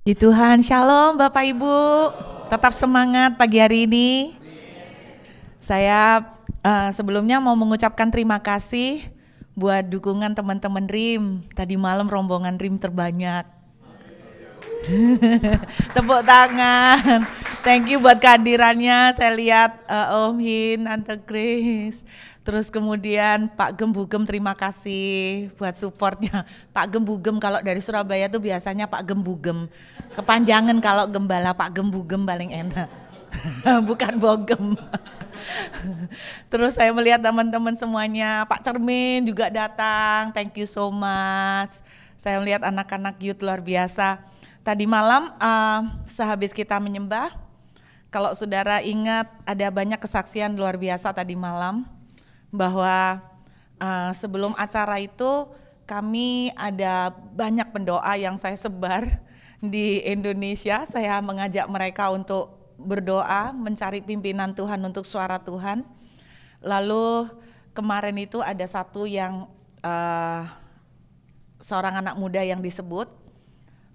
Puji Tuhan, Shalom Bapak Ibu. Tetap semangat pagi hari ini. Saya sebelumnya mau mengucapkan terima kasih buat dukungan teman-teman RIM. Tadi malam rombongan RIM terbanyak. Tepuk tangan. Thank you buat kehadirannya. Saya lihat Om Hin, Tante Grace. Terus kemudian Pak Gembugem, terima kasih buat supportnya. Pak Gembugem kalau dari Surabaya tuh biasanya Pak Gembugem. Kepanjangan kalau gembala Pak Gembugem paling enak. Bukan Bogem. Terus saya melihat teman-teman semuanya, Pak Cermin juga datang. Thank you so much. Saya melihat anak-anak youth luar biasa. Tadi malam sehabis kita menyembah, kalau saudara ingat ada banyak kesaksian luar biasa tadi malam, bahwa sebelum acara itu kami ada banyak pendoa yang saya sebar di Indonesia. Saya mengajak mereka untuk berdoa, mencari pimpinan Tuhan untuk suara Tuhan. Lalu kemarin itu ada satu yang seorang anak muda yang disebut.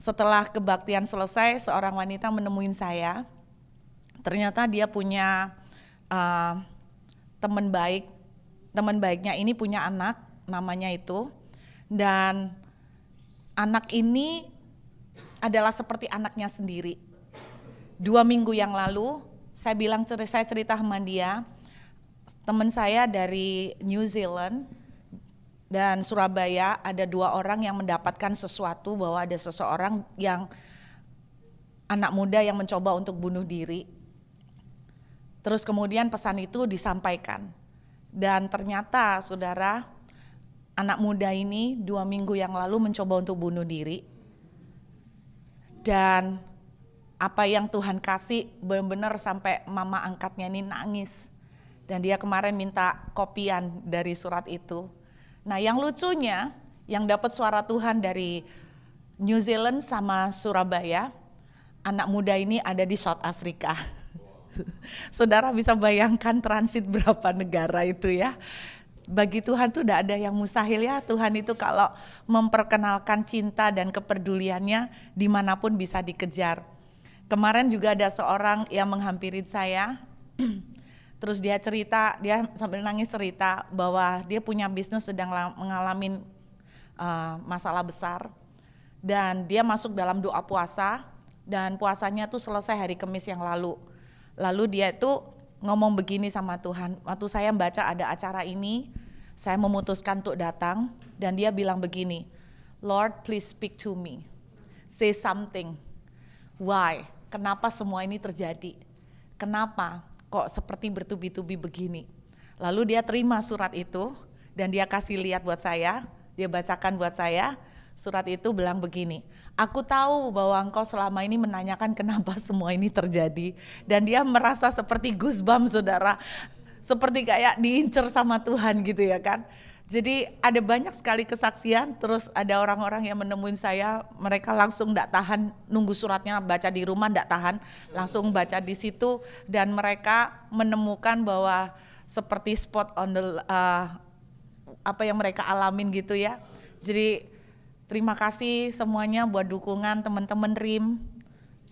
Setelah kebaktian selesai, seorang wanita menemuin saya. Ternyata dia punya teman baik. Teman baiknya ini punya anak, namanya itu. Dan anak ini adalah seperti anaknya sendiri. 2 minggu yang lalu, saya cerita sama dia, teman saya dari New Zealand dan Surabaya, ada 2 orang yang mendapatkan sesuatu bahwa ada seseorang yang anak muda yang mencoba untuk bunuh diri. Terus kemudian pesan itu disampaikan. Dan ternyata saudara, anak muda ini 2 minggu yang lalu mencoba untuk bunuh diri. Dan apa yang Tuhan kasih benar-benar sampai mama angkatnya ini nangis. Dan dia kemarin minta kopian dari surat itu. Nah yang lucunya, yang dapat suara Tuhan dari New Zealand sama Surabaya, anak muda ini ada di South Africa. Saudara bisa bayangkan transit berapa negara itu ya. Bagi Tuhan tuh tidak ada yang mustahil ya. Tuhan itu kalau memperkenalkan cinta dan kepeduliannya dimanapun bisa dikejar. Kemarin juga ada seorang yang menghampiri saya. Terus dia cerita, dia sambil nangis cerita bahwa dia punya bisnis sedang mengalami masalah besar. Dan dia masuk dalam doa puasa dan puasanya tuh selesai hari Kamis yang lalu. Lalu dia itu ngomong begini sama Tuhan, waktu saya membaca ada acara ini, saya memutuskan untuk datang dan dia bilang begini, Lord please speak to me, say something, why, kenapa semua ini terjadi, kenapa kok seperti bertubi-tubi begini. Lalu dia terima surat itu dan dia kasih lihat buat saya, dia bacakan buat saya, surat itu bilang begini, aku tahu bahwa engkau selama ini menanyakan kenapa semua ini terjadi. Dan dia merasa seperti goosebumps saudara, seperti kayak diincer sama Tuhan gitu ya kan. Jadi ada banyak sekali kesaksian, terus ada orang-orang yang menemuin saya, mereka langsung enggak tahan nunggu suratnya baca di rumah, enggak tahan, langsung baca di situ dan mereka menemukan bahwa seperti spot on the apa yang mereka alamin gitu ya. Jadi terima kasih semuanya buat dukungan teman-teman RIM,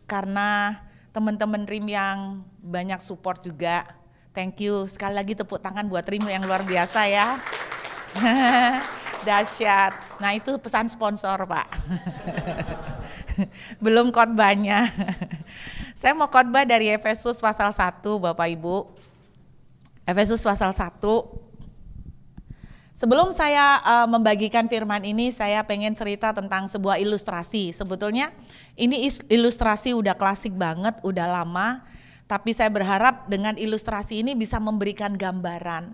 karena teman-teman RIM yang banyak support juga. Thank you, sekali lagi tepuk tangan buat RIM yang luar biasa ya. Dahsyat. Nah itu pesan sponsor Pak. Belum khotbahnya. Saya mau khotbah dari Efesus pasal 1 Bapak Ibu. Efesus pasal 1. Sebelum saya membagikan firman ini, saya pengen cerita tentang sebuah ilustrasi. Sebetulnya ini ilustrasi udah klasik banget, udah lama. Tapi saya berharap dengan ilustrasi ini bisa memberikan gambaran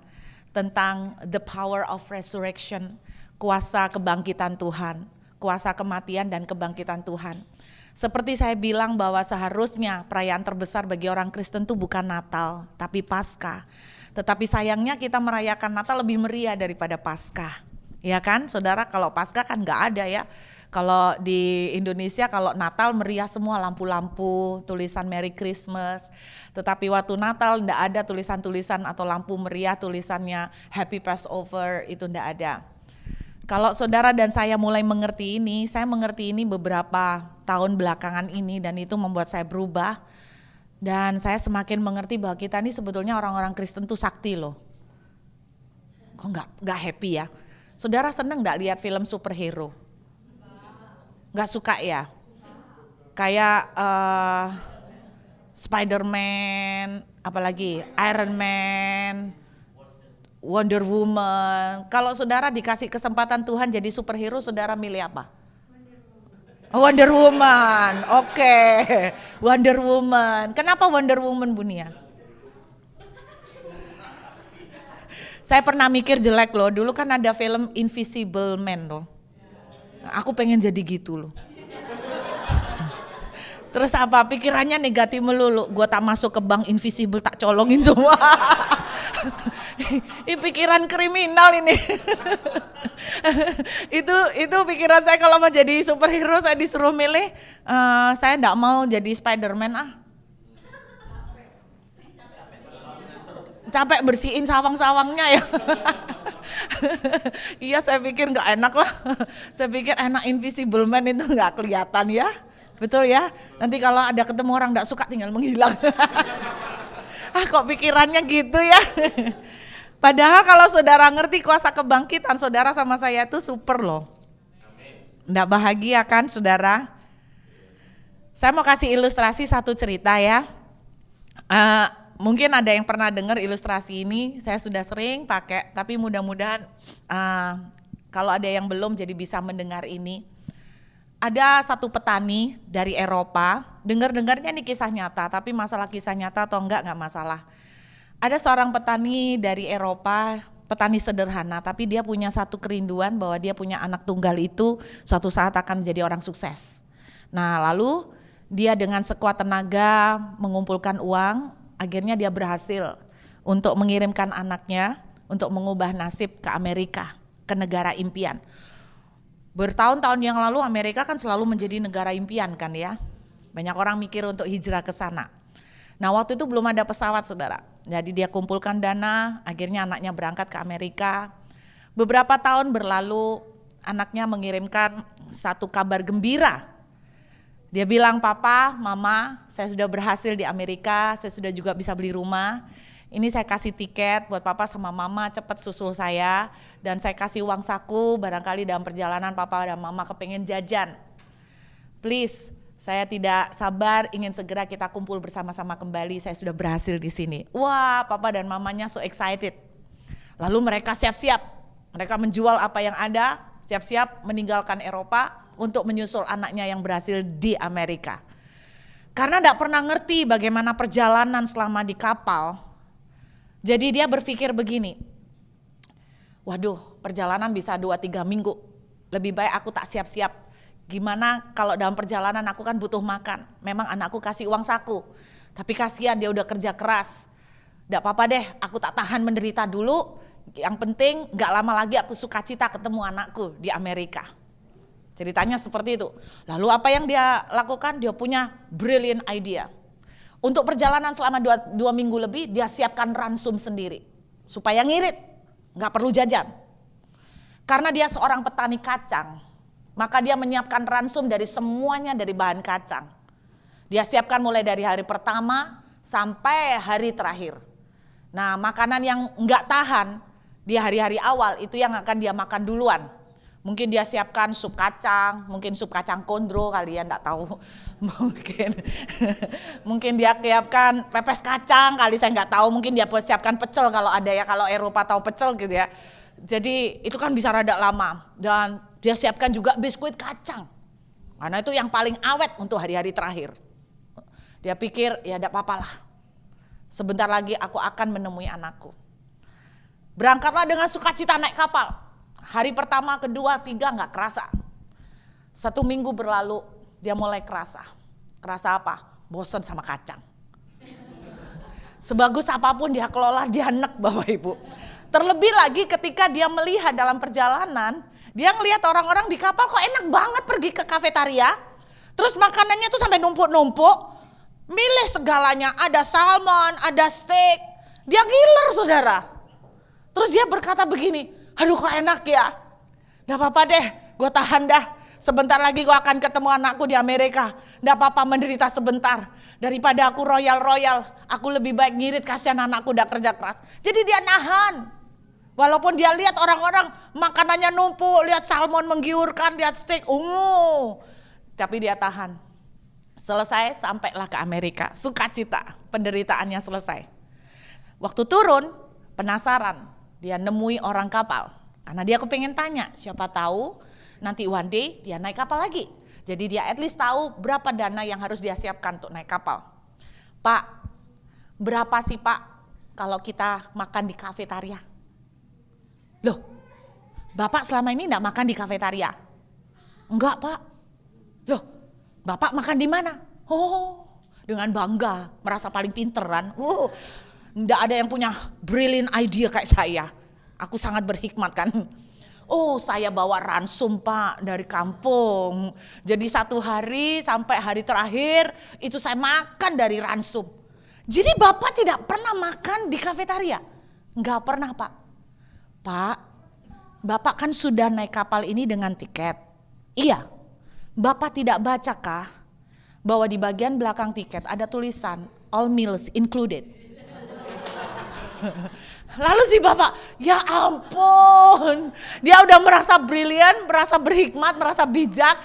tentang the power of resurrection, kuasa kebangkitan Tuhan, kuasa kematian dan kebangkitan Tuhan. Seperti saya bilang bahwa seharusnya perayaan terbesar bagi orang Kristen itu bukan Natal, tapi Paskah. Tetapi sayangnya kita merayakan Natal lebih meriah daripada Paskah. Ya kan, saudara, kalau Paskah kan nggak ada ya. Kalau di Indonesia kalau Natal meriah semua lampu-lampu, tulisan Merry Christmas. Tetapi waktu Natal enggak ada tulisan-tulisan atau lampu meriah tulisannya Happy Passover, itu enggak ada. Kalau saudara dan saya mulai mengerti ini, saya mengerti ini beberapa tahun belakangan ini dan itu membuat saya berubah. Dan saya semakin mengerti bahwa kita ini sebetulnya orang-orang Kristen tuh sakti loh. Kok nggak happy ya? Saudara seneng nggak lihat film superhero? Nggak suka ya? Kayak Spider-Man, apalagi Iron Man, Wonder Woman. Kalau saudara dikasih kesempatan Tuhan jadi superhero, saudara milih apa? Wonder Woman, oke. Wonder Woman. Kenapa Wonder Woman, Bunia? Saya pernah mikir jelek loh. Dulu kan ada film Invisible Man loh. Nah, aku pengen jadi gitu loh. Terus apa? Pikirannya negatif melulu. Gua tak masuk ke bank invisible, tak colongin semua. Ini pikiran kriminal ini. itu pikiran saya kalau mau jadi superhero, saya disuruh milih, saya enggak mau jadi Spider-Man ah. Capek bersihin sawang-sawangnya ya. Iya, saya pikir enggak enak lah. Saya pikir enak Invisible Man itu enggak kelihatan ya. Betul ya? Nanti kalau ada ketemu orang enggak suka tinggal menghilang. Kok pikirannya gitu ya. Padahal kalau saudara ngerti kuasa kebangkitan, saudara sama saya itu super loh. Enggak bahagia kan saudara? Saya mau kasih ilustrasi satu cerita ya. Mungkin ada yang pernah dengar ilustrasi ini, saya sudah sering pakai, tapi mudah-mudahan kalau ada yang belum jadi bisa mendengar ini. Ada satu petani dari Eropa, dengar-dengarnya ini kisah nyata, tapi masalah kisah nyata atau enggak masalah. Ada seorang petani dari Eropa, petani sederhana, tapi dia punya satu kerinduan bahwa dia punya anak tunggal itu suatu saat akan menjadi orang sukses. Nah lalu dia dengan sekuat tenaga mengumpulkan uang, akhirnya dia berhasil untuk mengirimkan anaknya untuk mengubah nasib ke Amerika, ke negara impian. Bertahun-tahun yang lalu Amerika kan selalu menjadi negara impian kan ya. Banyak orang mikir untuk hijrah ke sana. Nah waktu itu belum ada pesawat saudara. Jadi dia kumpulkan dana, akhirnya anaknya berangkat ke Amerika. Beberapa tahun berlalu anaknya mengirimkan satu kabar gembira. Dia bilang, "Papa, Mama, saya sudah berhasil di Amerika, saya sudah juga bisa beli rumah. Ini saya kasih tiket buat Papa sama Mama, cepat susul saya. Dan saya kasih uang saku, barangkali dalam perjalanan Papa dan Mama kepengen jajan. Please, saya tidak sabar, ingin segera kita kumpul bersama-sama kembali, saya sudah berhasil di sini." Wah, Papa dan Mamanya so excited. Lalu mereka siap-siap, mereka menjual apa yang ada, siap-siap meninggalkan Eropa untuk menyusul anaknya yang berhasil di Amerika. Karena tidak pernah ngerti bagaimana perjalanan selama di kapal. Jadi dia berpikir begini, waduh perjalanan bisa 2-3 minggu, lebih baik aku tak siap-siap. Gimana kalau dalam perjalanan aku kan butuh makan, memang anakku kasih uang saku, tapi kasihan dia udah kerja keras. Tidak apa-apa deh, aku tak tahan menderita dulu, yang penting gak lama lagi aku sukacita ketemu anakku di Amerika. Ceritanya seperti itu. Lalu apa yang dia lakukan? Dia punya brilliant idea. Untuk perjalanan selama 2 minggu lebih dia siapkan ransum sendiri. Supaya ngirit, gak perlu jajan. Karena dia seorang petani kacang, maka dia menyiapkan ransum dari semuanya dari bahan kacang. Dia siapkan mulai dari hari pertama sampai hari terakhir. Nah makanan yang gak tahan di hari-hari awal itu yang akan dia makan duluan. Mungkin dia siapkan sup kacang, mungkin sup kacang kondro kalian enggak tahu. Mungkin dia siapkan pepes kacang kali saya enggak tahu, mungkin dia siapkan pecel kalau ada ya, kalau Eropa tahu pecel gitu ya. Jadi itu kan bisa rada lama dan dia siapkan juga biskuit kacang. Karena itu yang paling awet untuk hari-hari terakhir. Dia pikir ya enggak apa-apa lah. Sebentar lagi aku akan menemui anakku. Berangkatlah dengan sukacita naik kapal. Hari pertama, kedua, 3 gak kerasa. 1 minggu berlalu dia mulai kerasa. Kerasa apa? Bosan sama kacang. Sebagus apapun dia kelola, dia enek Bapak Ibu. Terlebih lagi ketika dia melihat dalam perjalanan, dia ngelihat orang-orang di kapal kok enak banget pergi ke kafetaria. Terus makanannya tuh sampai numpuk-numpuk. Milih segalanya, ada salmon, ada steak. Dia ngiler saudara. Terus dia berkata begini, aduh kok enak ya. Gak apa-apa deh, gue tahan dah. Sebentar lagi gue akan ketemu anakku di Amerika. Gak apa-apa menderita sebentar. Daripada aku royal, aku lebih baik ngirit, kasihan anakku udah kerja keras. Jadi dia nahan. Walaupun dia lihat orang-orang makanannya numpuk, lihat salmon menggiurkan, lihat steak, tapi dia tahan. Selesai, sampailah ke Amerika, sukacita, penderitaannya selesai. Waktu turun, penasaran, dia nemui orang kapal. Karena dia kepengen tanya, siapa tahu nanti one day dia naik kapal lagi. Jadi dia at least tahu berapa dana yang harus dia siapkan untuk naik kapal. Pak, berapa sih Pak kalau kita makan di kafetaria? Loh, Bapak selama ini enggak makan di kafetaria? Enggak Pak. Loh, Bapak makan di mana? Oh, dengan bangga, merasa paling pinteran. Enggak ada yang punya brilliant idea kayak saya. Aku sangat berhikmat kan. Oh, saya bawa ransum Pak dari kampung. Jadi satu hari sampai hari terakhir itu saya makan dari ransum. Jadi Bapak tidak pernah makan di kafetaria? Enggak pernah Pak. Pak, Bapak kan sudah naik kapal ini dengan tiket. Iya. Bapak tidak bacakah bahwa di bagian belakang tiket ada tulisan all meals included? Lalu si Bapak, ya ampun, dia udah merasa brilian, merasa berhikmat, merasa bijak.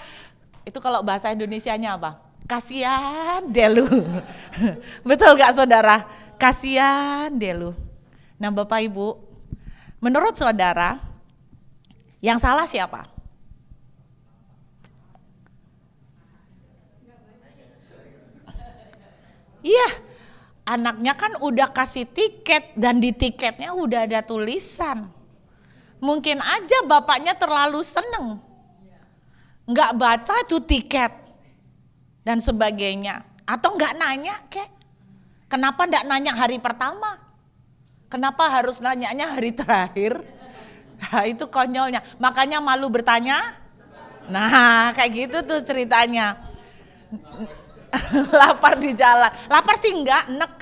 Itu kalau bahasa Indonesianya apa? Kasihan delu. Betul gak saudara? Kasihan delu. Nah Bapak Ibu, menurut saudara, yang salah siapa? Iya. Anaknya kan udah kasih tiket dan di tiketnya udah ada tulisan. Mungkin aja bapaknya terlalu seneng. Nggak baca tuh tiket dan sebagainya. Atau nggak nanya kek. Kenapa nggak nanya hari pertama? Kenapa harus nanyanya hari terakhir? Nah, itu konyolnya. Makanya malu bertanya. Nah kayak gitu tuh ceritanya. Lapar di jalan, lapar sih enggak, enek.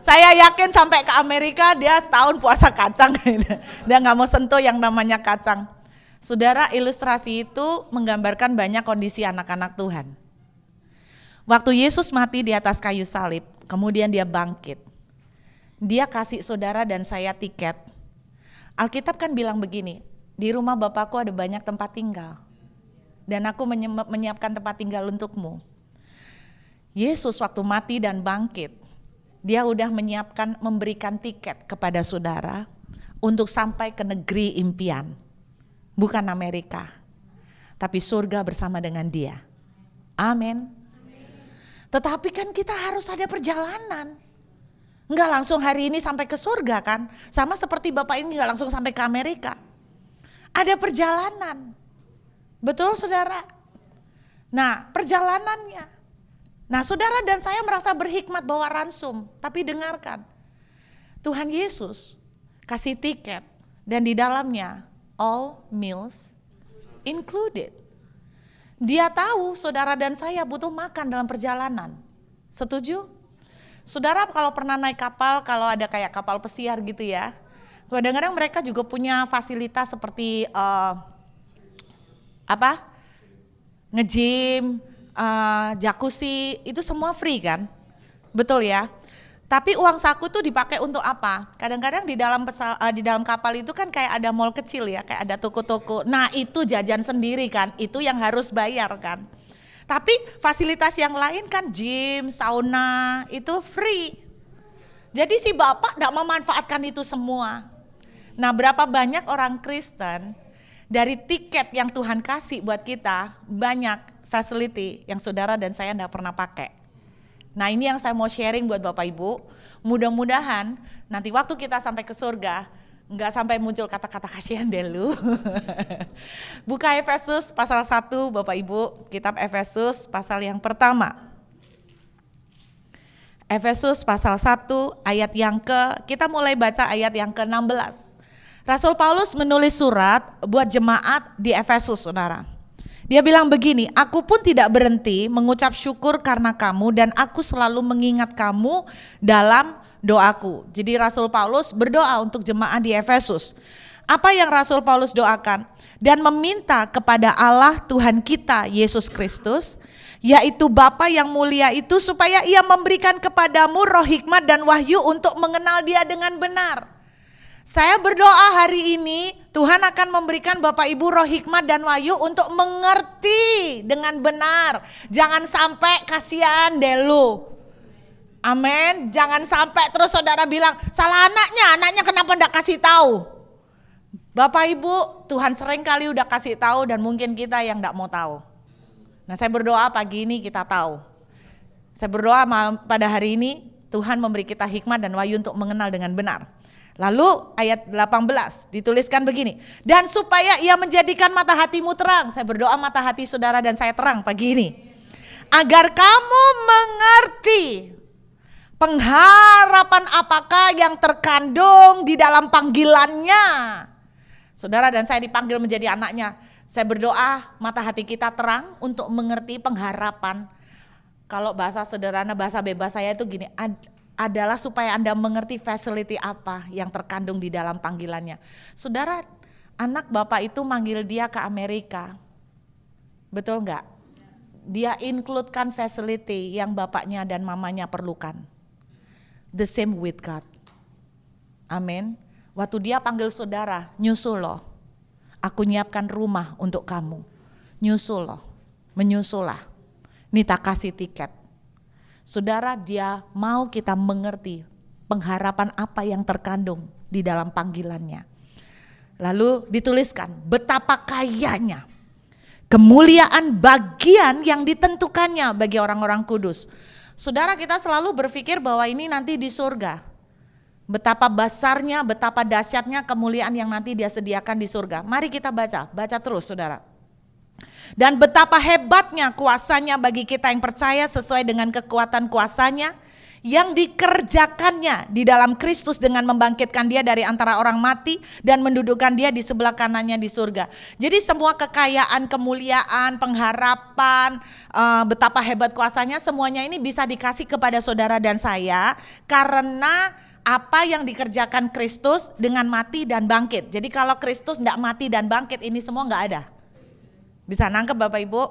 Saya yakin sampai ke Amerika dia setahun puasa kacang. Dia nggak mau sentuh yang namanya kacang. Saudara, ilustrasi itu menggambarkan banyak kondisi anak-anak Tuhan. Waktu Yesus mati di atas kayu salib, kemudian dia bangkit. Dia kasih saudara dan saya tiket. Alkitab kan bilang begini, di rumah Bapakku ada banyak tempat tinggal. Dan aku menyiapkan tempat tinggal untukmu. Yesus waktu mati dan bangkit, dia udah menyiapkan, memberikan tiket kepada saudara untuk sampai ke negeri impian. Bukan Amerika, tapi surga bersama dengan dia. Amin. Tetapi kan kita harus ada perjalanan. Enggak langsung hari ini sampai ke surga kan. Sama seperti Bapak ini enggak langsung sampai ke Amerika. Ada perjalanan. Betul saudara? Nah perjalanannya. Nah saudara dan saya merasa berhikmat bawa ransum. Tapi dengarkan. Tuhan Yesus kasih tiket. Dan di dalamnya all meals included. Dia tahu saudara dan saya butuh makan dalam perjalanan. Setuju? Saudara kalau pernah naik kapal, kalau ada kayak kapal pesiar gitu ya. Kadang-kadang mereka juga punya fasilitas seperti nge-gym, jacuzzi, itu semua free kan? Betul ya? Tapi uang saku tuh dipakai untuk apa? Kadang-kadang di dalam kapal itu kan kayak ada mall kecil ya, kayak ada toko-toko. Nah itu jajan sendiri kan, itu yang harus bayar kan. Tapi fasilitas yang lain kan gym, sauna, itu free. Jadi si Bapak gak memanfaatkan itu semua. Nah berapa banyak orang Kristen dari tiket yang Tuhan kasih buat kita, banyak facility yang saudara dan saya enggak pernah pakai. Nah ini yang saya mau sharing buat Bapak Ibu. Mudah-mudahan nanti waktu kita sampai ke surga, enggak sampai muncul kata-kata kasihan deh lu. Buka Efesus pasal 1 Bapak Ibu, kitab Efesus pasal yang pertama. Efesus pasal 1 ayat yang kita mulai baca ayat yang ke-16. Rasul Paulus menulis surat buat jemaat di Efesus, saudara. Dia bilang begini, aku pun tidak berhenti mengucap syukur karena kamu dan aku selalu mengingat kamu dalam doaku. Jadi Rasul Paulus berdoa untuk jemaat di Efesus. Apa yang Rasul Paulus doakan? Dan meminta kepada Allah Tuhan kita Yesus Kristus, yaitu Bapa yang mulia itu, supaya ia memberikan kepadamu roh hikmat dan wahyu untuk mengenal Dia dengan benar. Saya berdoa hari ini Tuhan akan memberikan Bapak Ibu roh hikmat dan wahyu untuk mengerti dengan benar. Jangan sampai kasihan deh lu. Amin. Jangan sampai terus saudara bilang, salah anaknya kenapa enggak kasih tahu? Bapak Ibu, Tuhan sering kali udah kasih tahu dan mungkin kita yang enggak mau tahu. Nah, saya berdoa pagi ini kita tahu. Saya berdoa pada hari ini Tuhan memberi kita hikmat dan wahyu untuk mengenal dengan benar. Lalu ayat 18 dituliskan begini, dan supaya ia menjadikan mata hatimu terang. Saya berdoa mata hati saudara dan saya terang pagi ini, agar kamu mengerti pengharapan apakah yang terkandung di dalam panggilannya. Saudara dan saya dipanggil menjadi anaknya. Saya berdoa mata hati kita terang untuk mengerti pengharapan. Kalau bahasa sederhana, bahasa bebas saya itu gini, adalah supaya Anda mengerti facility apa yang terkandung di dalam panggilannya. Saudara, anak Bapak itu manggil dia ke Amerika. Betul enggak? Dia includekan facility yang bapaknya dan mamanya perlukan. The same with God. Amin. Waktu dia panggil saudara, nyusul loh. Aku nyiapkan rumah untuk kamu. Nyusul loh. Menyusul lah. Nita kasih tiket. Saudara, dia mau kita mengerti pengharapan apa yang terkandung di dalam panggilannya. Lalu dituliskan betapa kayanya kemuliaan bagian yang ditentukannya bagi orang-orang kudus. Saudara, kita selalu berpikir bahwa ini nanti di surga. Betapa besarnya, betapa dahsyatnya kemuliaan yang nanti Dia sediakan di surga. Mari kita baca terus saudara. Dan betapa hebatnya kuasanya bagi kita yang percaya sesuai dengan kekuatan kuasanya yang dikerjakannya di dalam Kristus dengan membangkitkan Dia dari antara orang mati dan mendudukkan Dia di sebelah kanannya di surga. Jadi semua kekayaan, kemuliaan, pengharapan, betapa hebat kuasanya, semuanya ini bisa dikasih kepada saudara dan saya karena apa yang dikerjakan Kristus dengan mati dan bangkit. Jadi kalau Kristus tidak mati dan bangkit, ini semua nggak ada. Bisa nangkep Bapak Ibu?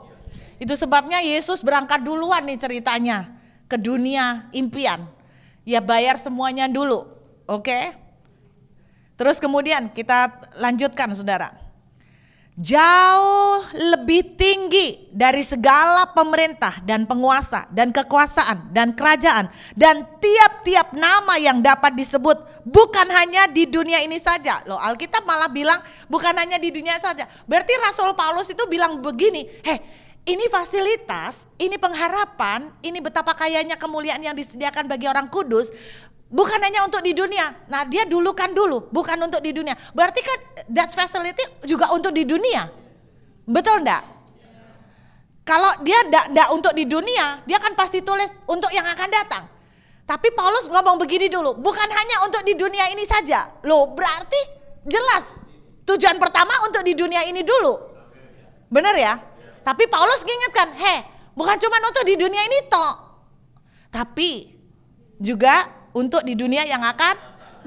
Itu sebabnya Yesus berangkat duluan nih ceritanya ke dunia impian. Ya bayar semuanya dulu, oke? Terus kemudian kita lanjutkan saudara. Jauh lebih tinggi dari segala pemerintah dan penguasa dan kekuasaan dan kerajaan dan tiap-tiap nama yang dapat disebut, bukan hanya di dunia ini saja. Loh, Alkitab malah bilang bukan hanya di dunia saja. Berarti Rasul Paulus itu bilang begini, ini fasilitas, ini pengharapan, ini betapa kayanya kemuliaan yang disediakan bagi orang kudus. Bukan hanya untuk di dunia. Nah, dia dulukan dulu, bukan untuk di dunia. Berarti kan that facility juga untuk di dunia. Betul enggak? Kalau dia enggak untuk di dunia, dia kan pasti tulis untuk yang akan datang. Tapi Paulus ngomong begini dulu, bukan hanya untuk di dunia ini saja. Loh, berarti jelas tujuan pertama untuk di dunia ini dulu. Benar ya? Tapi Paulus mengingatkan, bukan cuma untuk di dunia ini toh. Tapi juga untuk di dunia yang akan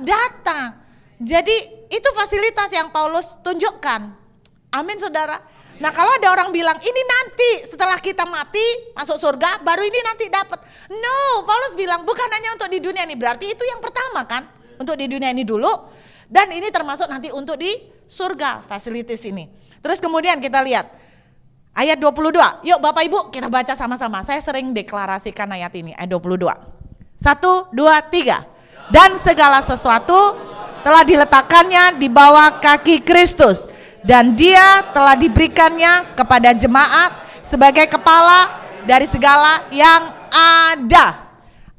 datang. Jadi itu fasilitas yang Paulus tunjukkan. Amin saudara. Nah kalau ada orang bilang ini nanti setelah kita mati masuk surga baru ini nanti dapat. No, Paulus bilang bukan hanya untuk di dunia ini. Berarti itu yang pertama kan. Untuk di dunia ini dulu. Dan ini termasuk nanti untuk di surga fasilitas ini. Terus kemudian kita lihat ayat 22. Yuk Bapak Ibu kita baca sama-sama. Saya sering deklarasikan ayat ini, ayat 22. 1, 2, 3. Dan segala sesuatu telah diletakkannya di bawah kaki Kristus, dan Dia telah diberikannya kepada jemaat sebagai kepala dari segala yang ada.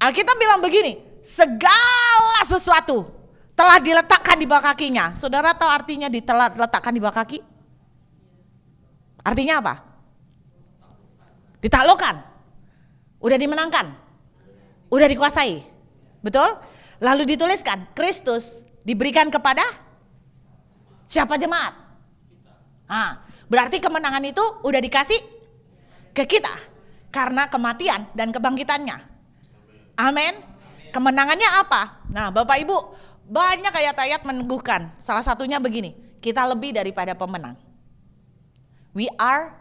Alkitab bilang begini, segala sesuatu telah diletakkan di bawah kakinya. Saudara tahu artinya diletakkan di bawah kaki? Artinya apa? Ditaklukkan. Udah dimenangkan. Udah dikuasai, betul? Lalu dituliskan, Kristus diberikan kepada siapa jemaat? Berarti kemenangan itu udah dikasih ke kita karena kematian dan kebangkitannya. Amin. Kemenangannya apa? Nah Bapak Ibu, Banyak ayat-ayat meneguhkan. Salah satunya begini, kita lebih daripada pemenang. We are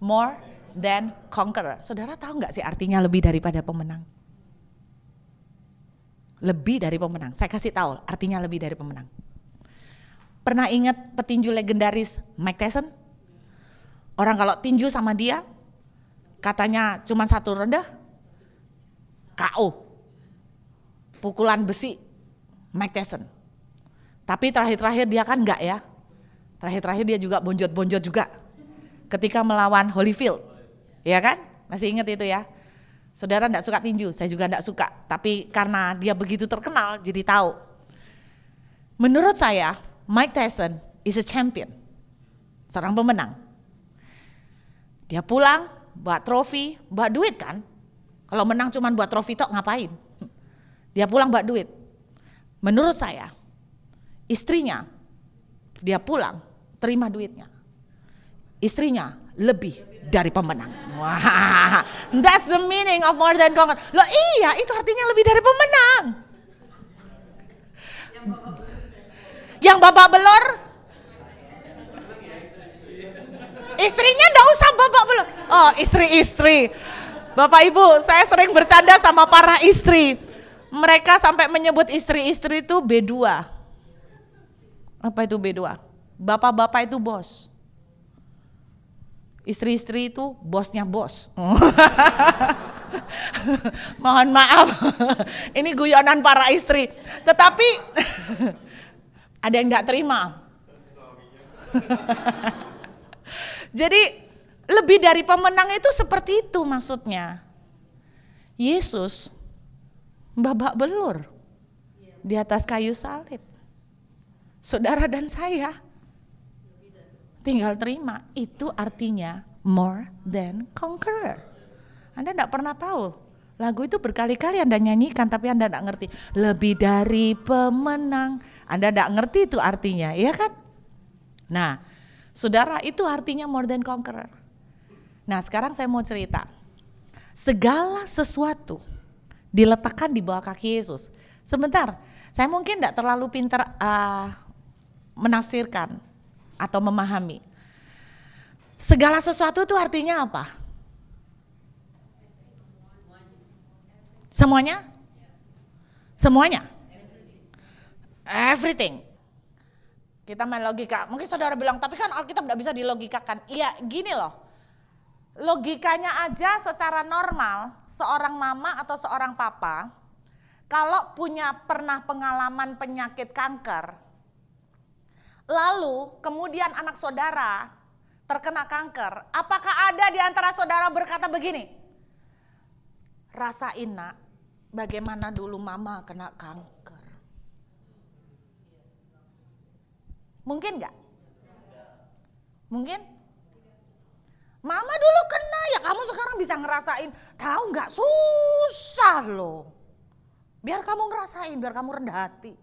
more than conqueror. Saudara tahu nggak sih artinya lebih daripada pemenang? Lebih dari pemenang. Saya kasih tahu artinya lebih dari pemenang. Pernah ingat petinju legendaris Mike Tyson? Orang kalau tinju sama dia, katanya cuma 1 ronde, KO. Pukulan besi Mike Tyson. Tapi terakhir-terakhir dia kan enggak ya. Terakhir-terakhir dia juga bonjot-bonjot juga. Ketika melawan Holyfield. Ya kan? Masih ingat itu ya. Saudara enggak suka tinju, saya juga enggak suka. Tapi karena dia begitu terkenal, jadi tahu. Menurut saya, Mike Tyson is a champion. Seorang pemenang. Dia pulang, bawa trofi, bawa duit kan. Kalau menang cuma buat trofi tok ngapain? Dia pulang bawa duit. Menurut saya, istrinya, dia pulang, terima duitnya. Istrinya lebih dari pemenang. Wah, that's the meaning of more than conqueror. Loh iya, itu artinya lebih dari pemenang. Yang babak belur, istrinya enggak usah babak belur. Oh, istri-istri. Bapak Ibu, saya sering bercanda sama para istri. Mereka sampai menyebut istri-istri itu B2. Apa itu B2? Bapak-bapak itu bos. Istri-istri itu bosnya bos. Mohon maaf, ini guyonan para istri. Tetapi ada yang enggak terima. Jadi lebih dari pemenang itu seperti itu maksudnya. Yesus babak belur di atas kayu salib. Saudara dan saya tinggal terima. Itu artinya more than conqueror. Anda enggak pernah tahu. Lagu itu berkali-kali Anda nyanyikan tapi Anda enggak ngerti. Lebih dari pemenang. Anda enggak ngerti itu artinya, iya kan? Nah, saudara, itu artinya more than conqueror. Nah, sekarang saya mau cerita. Segala sesuatu diletakkan di bawah kaki Yesus. Sebentar, saya mungkin enggak terlalu pintar menafsirkan atau memahami. Segala sesuatu itu artinya apa? Semuanya? Semuanya? Everything. Kita main logika. Mungkin saudara bilang, tapi kan Alkitab tidak bisa dilogikakan. Iya, gini loh. Logikanya aja secara normal, seorang mama atau seorang papa, kalau pernah pengalaman penyakit kanker, lalu kemudian anak saudara terkena kanker, apakah ada di antara saudara berkata begini, rasain nak, bagaimana dulu mama kena kanker? Mungkin gak? Mungkin? Mama dulu kena, ya kamu sekarang bisa ngerasain. Tahu gak, susah loh. Biar kamu ngerasain, biar kamu rendah hati.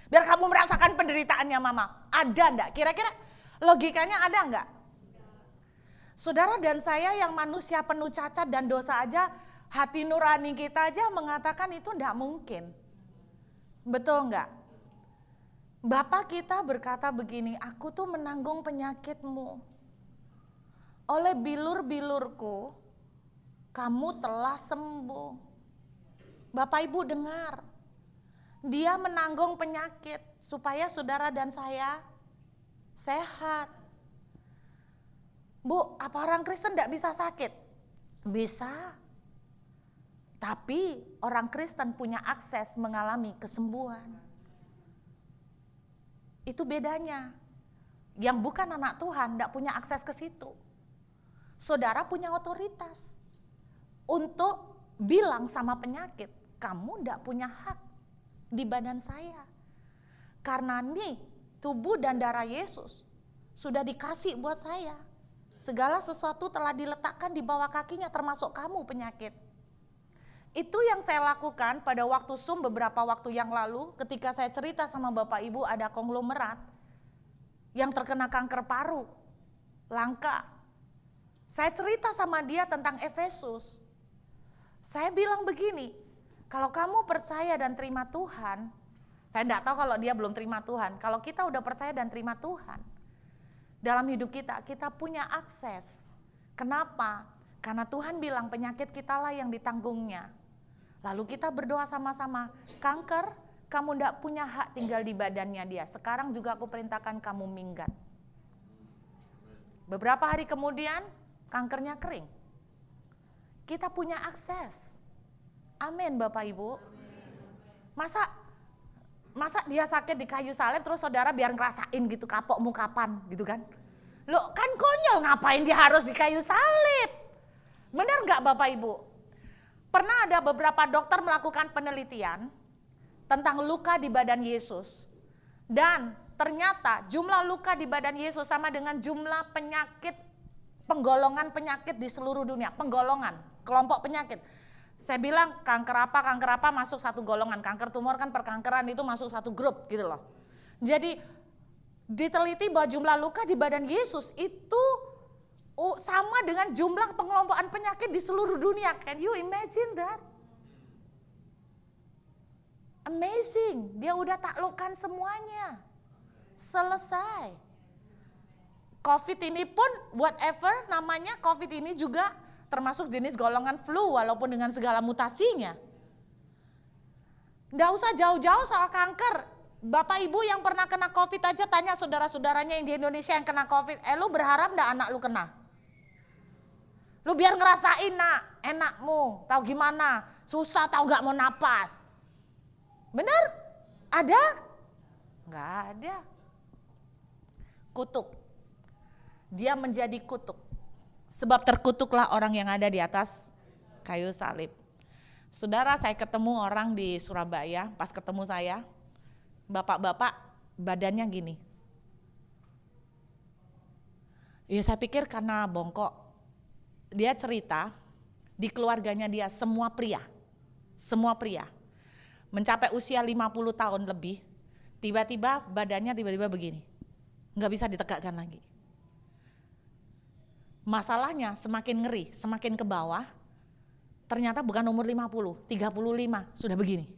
Biar kamu merasakan penderitaannya mama. Ada enggak? Kira-kira logikanya ada enggak? Saudara dan saya yang manusia penuh cacat dan dosa aja, hati nurani kita aja mengatakan itu enggak mungkin. Betul enggak? Bapak kita berkata begini, aku tuh menanggung penyakitmu. Oleh bilur-bilurku, kamu telah sembuh. Bapak Ibu dengar. Dia menanggung penyakit supaya saudara dan saya sehat. Bu, apa orang Kristen tidak bisa sakit? Bisa. Tapi orang Kristen punya akses mengalami kesembuhan. Itu bedanya. Yang bukan anak Tuhan tidak punya akses ke situ. Saudara punya otoritas untuk bilang sama penyakit, kamu tidak punya hak di badan saya. Karena nih tubuh dan darah Yesus sudah dikasih buat saya. Segala sesuatu telah diletakkan di bawah kakinya termasuk kamu penyakit. Itu yang saya lakukan pada waktu Zoom beberapa waktu yang lalu ketika saya cerita sama Bapak Ibu ada konglomerat yang terkena kanker paru, langka. Saya cerita sama dia tentang Efesus. Saya bilang begini, Kalau kamu percaya dan terima Tuhan, saya tidak tahu kalau dia belum terima Tuhan. Kalau kita udah percaya dan terima Tuhan, dalam hidup kita punya akses. Kenapa? Karena Tuhan bilang penyakit kita lah yang ditanggungnya. Lalu kita berdoa sama-sama, kanker, kamu tidak punya hak tinggal di badannya dia. Sekarang juga aku perintahkan kamu minggat. Beberapa hari kemudian, kankernya kering. Kita punya akses. Amin Bapak Ibu. Masa dia sakit di kayu salib terus saudara biar ngerasain gitu kapokmu kapan gitu kan. Loh kan konyol, ngapain dia harus di kayu salib? Benar gak Bapak Ibu? Pernah ada beberapa dokter melakukan penelitian tentang luka di badan Yesus. Dan ternyata jumlah luka di badan Yesus sama dengan jumlah penyakit, penggolongan penyakit di seluruh dunia. Penggolongan, kelompok penyakit. Saya bilang kanker apa masuk satu golongan. Kanker tumor kan perkankeran itu masuk satu grup gitu loh. Jadi diteliti bahwa jumlah luka di badan Yesus itu sama dengan jumlah pengelompokan penyakit di seluruh dunia. Can you imagine that? Amazing, dia udah taklukkan semuanya. Selesai. COVID ini pun whatever namanya, COVID ini juga termasuk jenis golongan flu walaupun dengan segala mutasinya. Nggak usah jauh-jauh soal kanker. Bapak ibu yang pernah kena COVID aja tanya saudara-saudaranya yang di Indonesia yang kena COVID. Lu berharap nggak anak lu kena? Lu biar ngerasain nak, enakmu, tahu gimana? Susah tahu nggak mau napas. Bener? Ada? Nggak ada. Kutuk. Dia menjadi kutuk. Sebab terkutuklah orang yang ada di atas kayu salib. Saudara, saya ketemu orang di Surabaya, pas ketemu saya, bapak-bapak badannya gini. Ya saya pikir karena bongkok. Dia cerita, di keluarganya dia semua pria, mencapai usia 50 tahun lebih, tiba-tiba badannya tiba-tiba begini, nggak bisa ditegakkan lagi. Masalahnya semakin ngeri, semakin ke bawah, ternyata bukan umur 50, 35 sudah begini.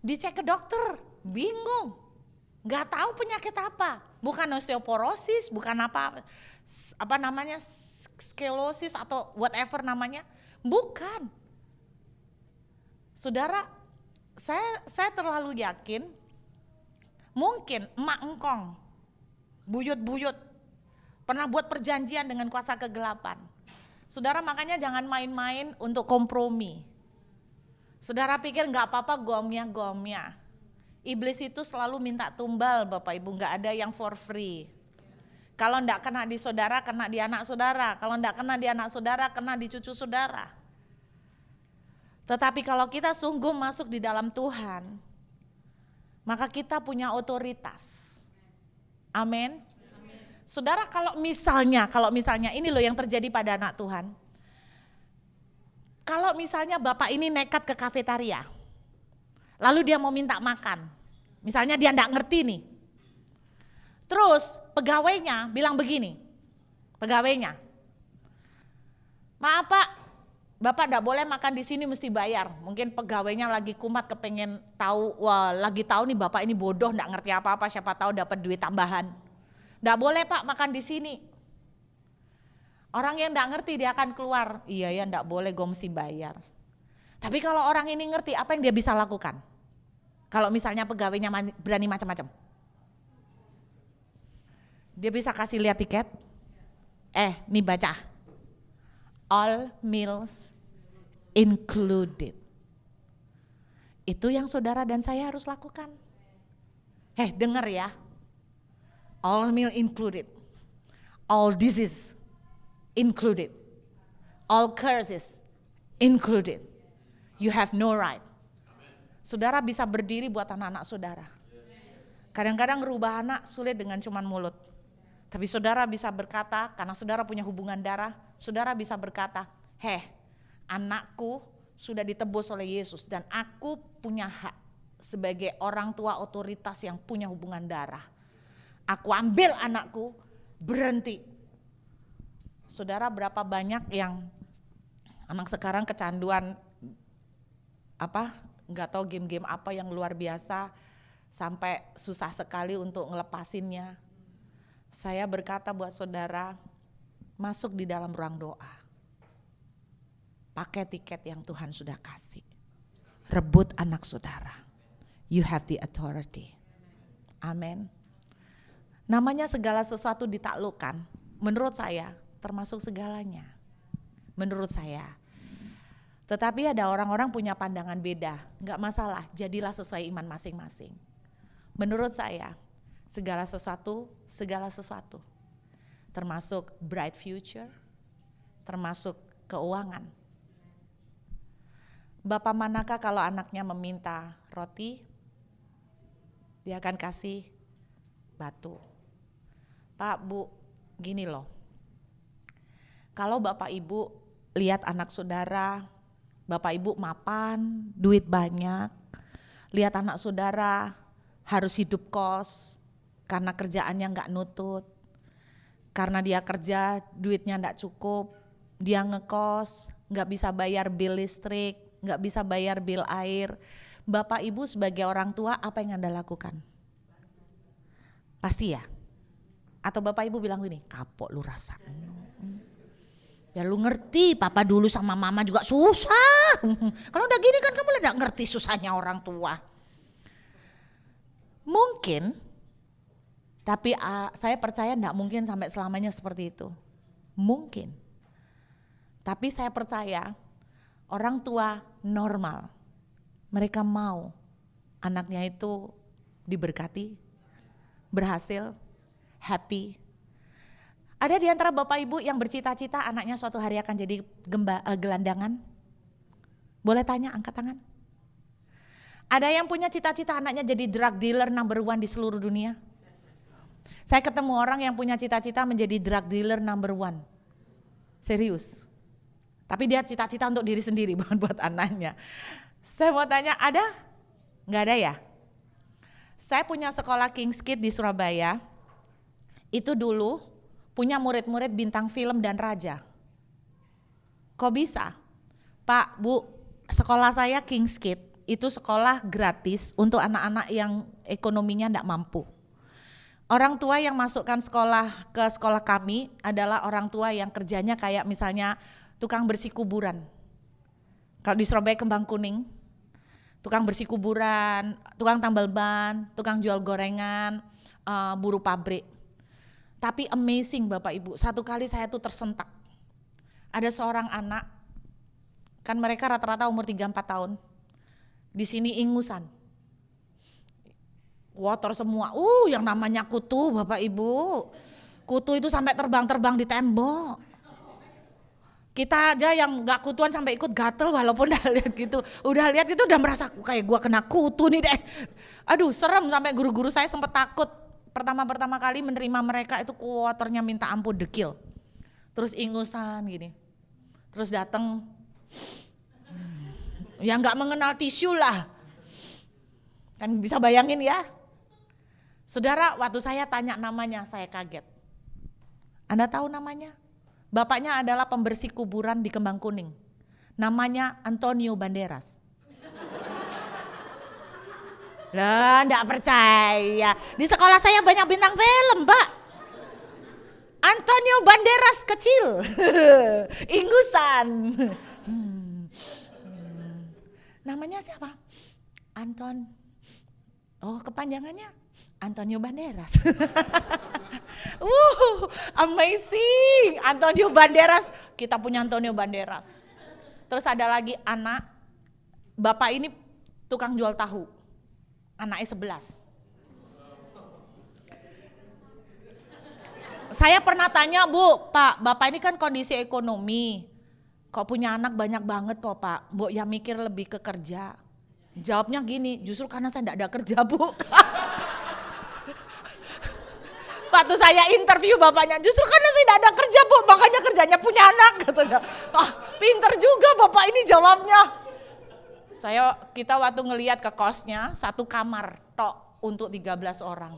Dicek ke dokter, bingung, nggak tahu penyakit apa, bukan osteoporosis, bukan apa namanya skelosis atau whatever namanya, bukan. Saudara, saya terlalu yakin, mungkin emak engkong, buyut-buyut, pernah buat perjanjian dengan kuasa kegelapan. Saudara, makanya jangan main-main untuk kompromi. Saudara pikir nggak apa-apa gomnya. Iblis itu selalu minta tumbal Bapak Ibu, nggak ada yang for free. Kalau nggak kena di saudara, kena di anak saudara. Kalau nggak kena di anak saudara, kena di cucu saudara. Tetapi kalau kita sungguh masuk di dalam Tuhan, maka kita punya otoritas. Amin. Saudara, kalau misalnya ini loh yang terjadi pada anak Tuhan. Kalau misalnya bapak ini nekat ke kafetaria, lalu dia mau minta makan, misalnya dia enggak ngerti nih. Terus pegawainya bilang begini, maaf pak, bapak enggak boleh makan di sini, mesti bayar. Mungkin pegawainya lagi kumat kepengen tahu, lagi tahu nih bapak ini bodoh, enggak ngerti apa-apa, siapa tahu dapat duit tambahan. Enggak boleh pak makan di sini. Orang yang enggak ngerti dia akan keluar, iya ya enggak boleh, gue mesti bayar. Tapi kalau orang ini ngerti, apa yang dia bisa lakukan? Kalau misalnya pegawainya berani macam-macam. Dia bisa kasih lihat tiket, nih baca. All meals included. Itu yang saudara dan saya harus lakukan. Dengar ya. All meal included, all disease included, all curses included. You have no right. Saudara bisa berdiri buat anak-anak saudara. Kadang-kadang ngerubah anak sulit dengan cuman mulut. Tapi saudara bisa berkata, karena saudara punya hubungan darah, saudara bisa berkata, anakku sudah ditebus oleh Yesus dan aku punya hak sebagai orang tua otoritas yang punya hubungan darah. Aku ambil anakku, berhenti. Saudara, berapa banyak yang anak sekarang kecanduan nggak tahu game-game apa yang luar biasa sampai susah sekali untuk ngelepasinnya. Saya berkata buat saudara, masuk di dalam ruang doa. Pakai tiket yang Tuhan sudah kasih. Rebut anak saudara. You have the authority. Amin. Namanya segala sesuatu ditaklukkan. Menurut saya termasuk segalanya. Menurut saya. Tetapi ada orang-orang punya pandangan beda. Enggak masalah, jadilah sesuai iman masing-masing. Menurut saya segala sesuatu. Termasuk bright future, termasuk keuangan. Bapak manakah kalau anaknya meminta roti, dia akan kasih batu. Pak, Bu, gini loh. Kalau Bapak Ibu lihat anak saudara, Bapak Ibu mapan, duit banyak, lihat anak saudara harus hidup kos karena kerjaannya nggak nutut, karena dia kerja duitnya nggak cukup, dia ngekos, nggak bisa bayar bil listrik, nggak bisa bayar bil air. Bapak Ibu sebagai orang tua apa yang Anda lakukan? Pasti ya? Atau Bapak Ibu bilang gini, kapok lu rasa. Ya lu ngerti, papa dulu sama mama juga susah. Kalau udah gini kan kamu udah ngerti susahnya orang tua. Mungkin, tapi saya percaya enggak mungkin sampai selamanya seperti itu. Mungkin. Tapi saya percaya orang tua normal, mereka mau anaknya itu diberkati, berhasil, happy. Ada di antara Bapak Ibu yang bercita-cita anaknya suatu hari akan jadi gelandangan? Boleh tanya, angkat tangan. Ada yang punya cita-cita anaknya jadi drug dealer number 1 di seluruh dunia? Saya ketemu orang yang punya cita-cita menjadi drug dealer number 1. Serius. Tapi dia cita-cita untuk diri sendiri, bukan buat anaknya. Saya mau tanya, ada? Nggak ada ya? Saya punya sekolah King's Kids di Surabaya. Itu dulu punya murid-murid bintang film dan raja. Kok bisa? Pak, Bu, sekolah saya King's Kids itu sekolah gratis untuk anak-anak yang ekonominya tidak mampu. Orang tua yang masukkan ke sekolah kami adalah orang tua yang kerjanya kayak misalnya tukang bersih kuburan. Kalau di Surabaya Kembang Kuning, tukang bersih kuburan, tukang tambal ban, tukang jual gorengan, buruh pabrik. Tapi amazing Bapak Ibu, satu kali saya tuh tersentak. Ada seorang anak, kan mereka rata-rata umur 3-4 tahun. Di sini ingusan. Kotor semua. Yang namanya kutu Bapak Ibu. Kutu itu sampai terbang-terbang di tembok. Kita aja yang gak kutuan sampai ikut gatel walaupun udah lihat gitu. Udah lihat itu udah merasa kayak gua kena kutu nih deh. Aduh serem, sampai guru-guru saya sempat takut. Pertama kali menerima mereka itu kotornya minta ampun, dekil. Terus ingusan gini. Terus datang, ya nggak mengenal tisu lah. Kan bisa bayangin ya. Saudara, waktu saya tanya namanya, saya kaget. Anda tahu namanya? Bapaknya adalah pembersih kuburan di Kembang Kuning. Namanya Antonio Banderas. Lah, enggak percaya. Di sekolah saya banyak bintang film, Pak. Antonio Banderas kecil. Ingusan. Namanya siapa? Anton. Oh, kepanjangannya Antonio Banderas. Amazing. Antonio Banderas. Kita punya Antonio Banderas. Terus ada lagi anak. Bapak ini tukang jual tahu. Anaknya 11. Saya pernah tanya, Bu, Pak, Bapak ini kan kondisi ekonomi. Kok punya anak banyak banget kok Pak? Bu, ya mikir lebih ke kerja. Jawabnya gini, justru karena saya enggak ada kerja, Bu. Waktu saya interview bapaknya, justru karena saya enggak ada kerja, Bu, makanya kerjanya punya anak, katanya. Pinter juga Bapak ini jawabnya. Kita waktu ngelihat ke kosnya, satu kamar tok untuk 13 orang.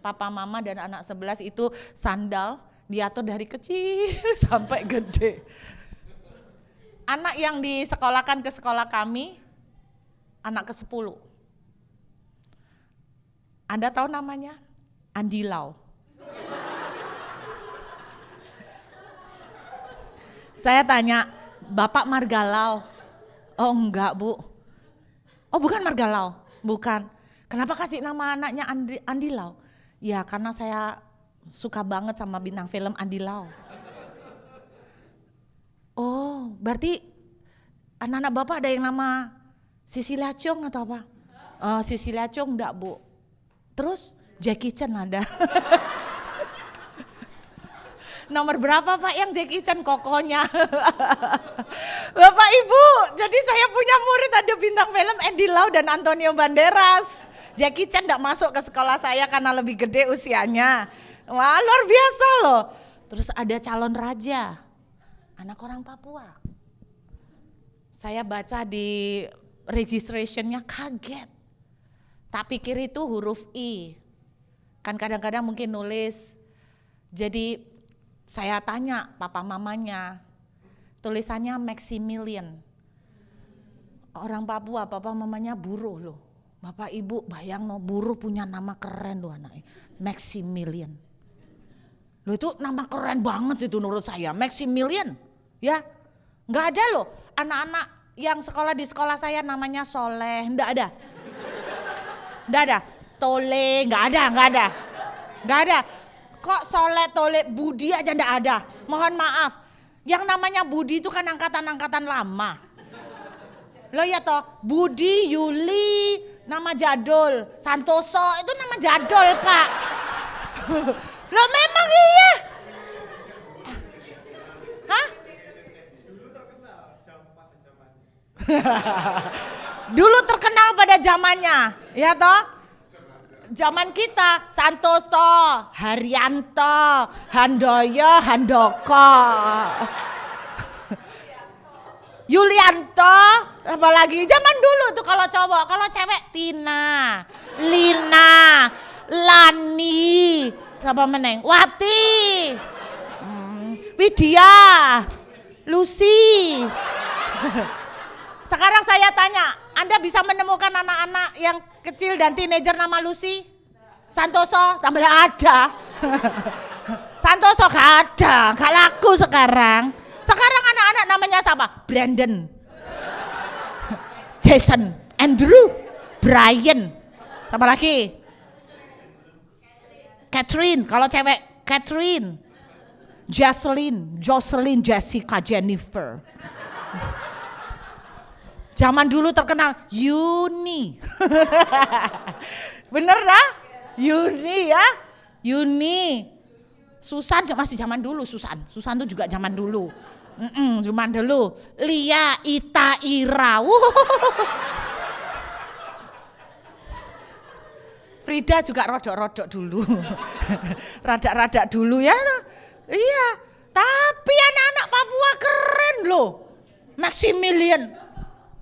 Papa, mama dan anak 11 itu sandal diatur dari kecil sampai gede. Anak yang disekolahkan ke sekolah kami anak ke-10. Anda tahu namanya? Andi Lau. Saya tanya, Bapak Margalau? Oh enggak Bu. Oh bukan Margalau? Bukan. Kenapa kasih nama anaknya Andi Lau? Ya karena saya suka banget sama bintang film Andi Lau. Oh berarti anak-anak Bapak ada yang nama Cecilia Chung atau apa? Cecilia Chung enggak Bu. Terus Jackie Chan ada. Nomor berapa Pak yang Jackie Chan kokonya? Bapak Ibu, jadi saya punya murid ada bintang film Andy Lau dan Antonio Banderas. Jackie Chan enggak masuk ke sekolah saya karena lebih gede usianya. Wah luar biasa loh. Terus ada calon raja, anak orang Papua. Saya baca di registrationnya kaget. Tak pikir itu huruf I. Kan kadang-kadang mungkin nulis. Jadi saya tanya papa mamanya, tulisannya Maximilian. Orang Papua, papa mamanya buruh loh. Bapak ibu bayang no, buruh punya nama keren loh anaknya, Maximilian. Loh itu nama keren banget itu menurut saya, Maximilian. Ya, nggak ada loh anak-anak yang sekolah di sekolah saya namanya Soleh, nggak ada. Nggak ada, Tole, nggak ada. Kok Soleh, Tole, Budi aja nggak ada. Mohon maaf, yang namanya Budi itu kan angkatan-angkatan lama. Lo ya toh, Budi, Yuli, nama jadul. Santoso itu nama jadul Pak. Lo memang iya. Hah? Dulu terkenal pada zamannya, ya toh? Zaman kita Santoso, Haryanto, Handoyo, Handoko, Yulianto, apalagi zaman dulu tuh kalau cowok, kalau cewek Tina, Lina, Lani, apa meneng, Wati, Widya, Lucy. Sekarang saya tanya, Anda bisa menemukan anak-anak yang kecil dan teenager nama Lucy? Santoso, tambah ada. Santoso gak ada, gak laku sekarang. Sekarang anak-anak namanya siapa? Brandon, Jason, Andrew, Brian. Siapa lagi? Catherine, kalau cewek Catherine, Jocelyn, Jessica, Jennifer. Zaman dulu terkenal Yuni. Bener dah? Yuni ya? Yuni. Susan masih zaman dulu Susan tuh juga zaman dulu. Zaman dulu. Lia, Ita, Ira. Frida juga rodok-rodok dulu. Radak-radak dulu ya. Iya. Tapi anak-anak Papua keren loh. Maximilian.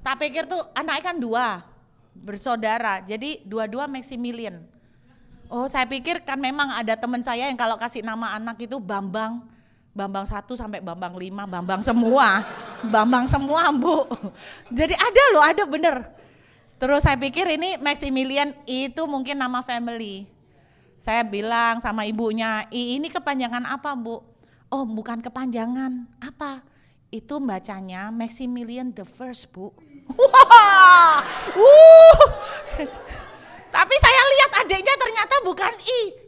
Tak pikir tuh anaknya kan 2 bersaudara, jadi dua-dua Maximilian. Oh saya pikir kan memang ada teman saya yang kalau kasih nama anak itu Bambang 1 sampai Bambang 5, Bambang semua Bu. Jadi ada bener. Terus saya pikir ini Maximilian itu mungkin nama family. Saya bilang sama ibunya, ini kepanjangan apa Bu? Oh bukan kepanjangan, apa? Itu bacanya Maximilian the First Bu. Wah, tapi saya lihat adiknya ternyata bukan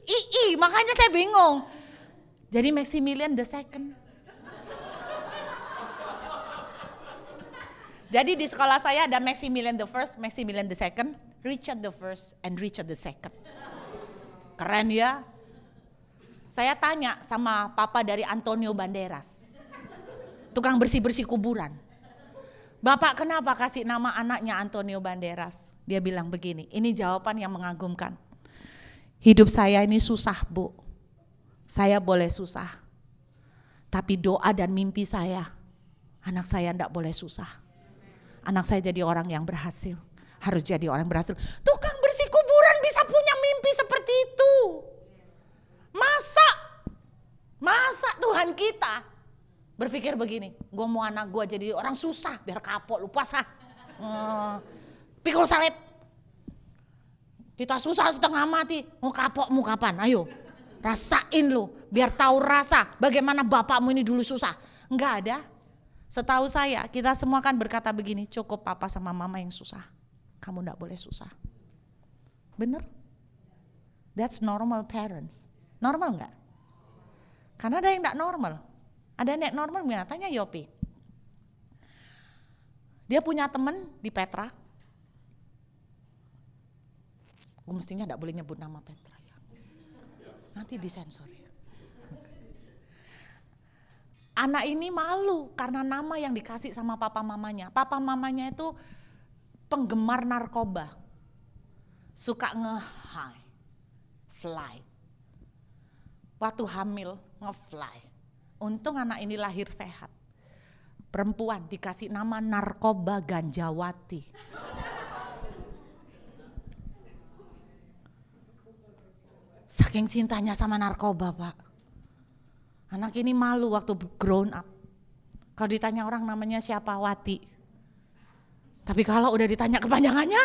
I, makanya saya bingung. Jadi Maximilian the Second. Jadi di sekolah saya ada Maximilian the First, Maximilian the Second, Richard the First, and Richard the Second. Keren ya. Saya tanya sama papa dari Antonio Banderas, tukang bersih-bersih kuburan. Bapak kenapa kasih nama anaknya Antonio Banderas? Dia bilang begini, ini jawaban yang mengagumkan. Hidup saya ini susah Bu, saya boleh susah. Tapi doa dan mimpi saya, anak saya enggak boleh susah. Anak saya jadi orang yang berhasil, harus jadi orang berhasil. Tukang bersih kuburan bisa punya mimpi seperti itu. Masa Tuhan kita berpikir begini, gue mau anak gue jadi orang susah biar kapok lu puasa. pikul salib. Kita susah setengah mati, mau kapokmu kapan? Ayo, rasain lu, biar tahu rasa bagaimana bapakmu ini dulu susah. Enggak ada. Setahu saya, kita semua kan berkata begini, cukup papa sama mama yang susah. Kamu enggak boleh susah. Bener? That's normal parents. Normal enggak? Karena ada yang enggak normal. Ada yang enggak normal, tanya Yopi. Dia punya temen di Petra. Mestinya enggak boleh nyebut nama Petra ya. Nanti disensor ya. Anak ini malu karena nama yang dikasih sama papa mamanya. Papa mamanya itu penggemar narkoba. Suka nge-high, fly. Waktu hamil nge-fly. Untung anak ini lahir sehat. Perempuan dikasih nama narkoba ganjawati. Saking cintanya sama narkoba, Pak. Anak ini malu waktu grown up. Kalau ditanya orang namanya siapa, Wati. Tapi kalau udah ditanya kepanjangannya,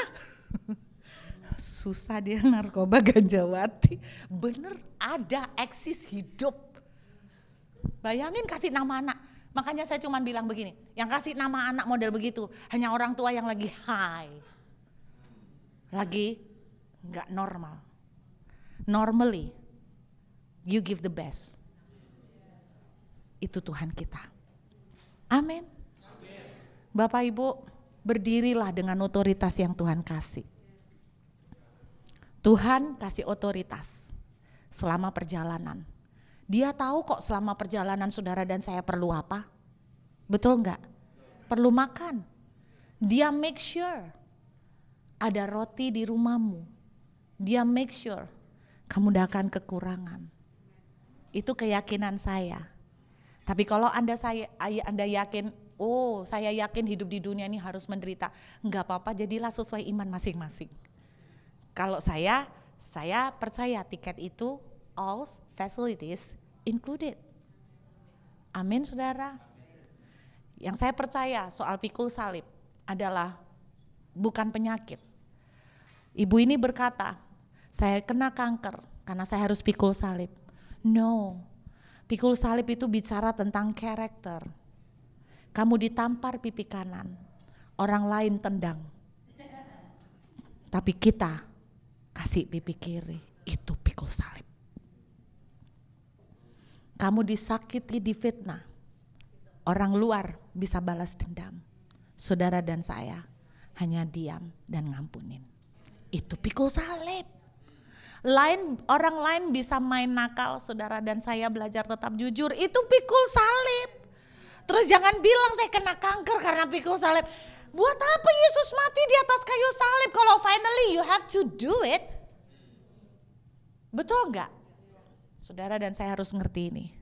susah dia, narkoba ganjawati. Bener, ada, eksis, hidup. Bayangin kasih nama anak. Makanya saya cuma bilang begini, yang kasih nama anak model begitu hanya orang tua yang lagi high. Lagi gak normal. Normally, you give the best. Itu Tuhan kita. Amin. Bapak Ibu, berdirilah dengan otoritas yang Tuhan kasih. Tuhan kasih otoritas selama perjalanan. Dia tahu kok selama perjalanan saudara dan saya perlu apa. Betul enggak? Perlu makan. Dia make sure ada roti di rumahmu. Dia make sure kamu tidak akan kekurangan. Itu keyakinan saya. Tapi kalau Anda yakin, oh saya yakin hidup di dunia ini harus menderita. Enggak apa-apa, jadilah sesuai iman masing-masing. Kalau saya percaya tiket itu all facilities included. Amin saudara. Yang saya percaya soal pikul salib adalah bukan penyakit. Ibu ini berkata, saya kena kanker karena saya harus pikul salib. No, pikul salib itu bicara tentang karakter. Kamu ditampar pipi kanan, orang lain tendang. Tapi kita kasih pipi kiri, itu pikul salib. Kamu disakiti, difitnah, orang luar bisa balas dendam. Saudara dan saya hanya diam dan ngampunin. Itu pikul salib. Orang lain bisa main nakal, saudara dan saya belajar tetap jujur, itu pikul salib. Terus jangan bilang saya kena kanker karena pikul salib. Buat apa Yesus mati di atas kayu salib kalau finally you have to do it? Betul enggak? Saudara dan saya harus ngerti ini.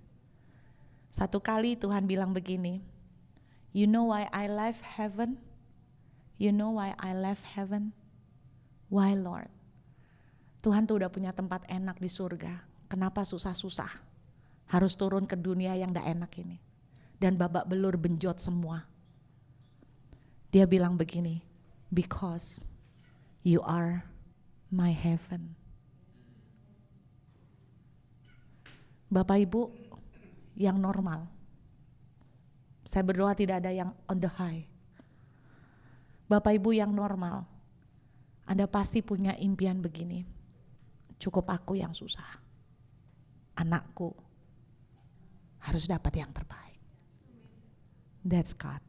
Satu kali Tuhan bilang begini, you know why I left heaven? You know why I left heaven? Why Lord? Tuhan tuh udah punya tempat enak di surga. Kenapa susah-susah? Harus turun ke dunia yang gak enak ini. Dan babak belur benjot semua. Dia bilang begini, because you are my heaven. Bapak Ibu yang normal. Saya berdoa tidak ada yang on the high. Bapak Ibu yang normal. Anda pasti punya impian begini. Cukup aku yang susah. Anakku harus dapat yang terbaik. That's God.